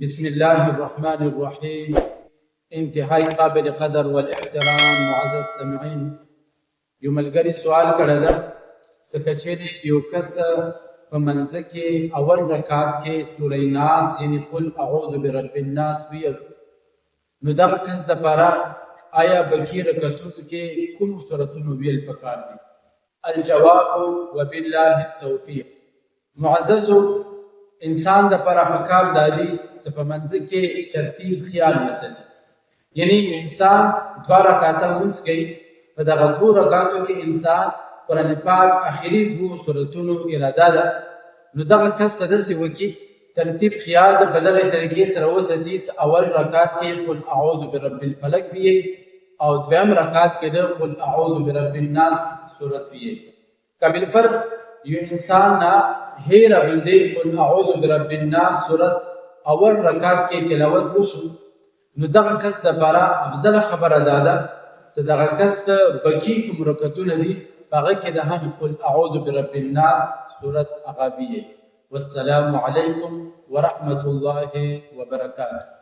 بسم الله الرحمن الرحيم. انتهائی قابل قدر والاحترام معزز سمعین، یو ملګري سوال کړی ده ځکه چیرې یو کس په منځه کې اول رکعت کې سوره ناس یعنی قل اعوذ برب الناس ویل، نو دغه کس دپاره آیا بقي رکعتونو کې کوم سورتونه ویل پکار دي؟ الجواب وبالله التوفیق. معززو انسان دپاره پکار دادي چې په منځه کې ترتیب خیال وساتي. یعنی انسان 2 رکعاته لمونځ کوي، په دغه 2 رکعاتو کې انسان قرآن پاک آخري 2 سورتونو اراده ده، نو دغه کس ته داسې وکړي ترتیب خیال د په دغې طریقې سره وساتي چې اول رکعت کې قل اعوذ برب الفلق ویل او دویم رکعت کې د قل اعوذ برب الناس صورت ویل. که بالفرض یو انسان نه هیره باندې قل اعوذ برب الناس صورت اول رکعت کې تلاوت وشو، نو دغه کس دپاره افضله خبره دا ده چې دغه کس ته بقي کوم رکعتونه دي په هغه کې د هم قل اعوذ برب الناس صورت هغه ویل. والسلام علیکم ورحمة الله وبرکاته.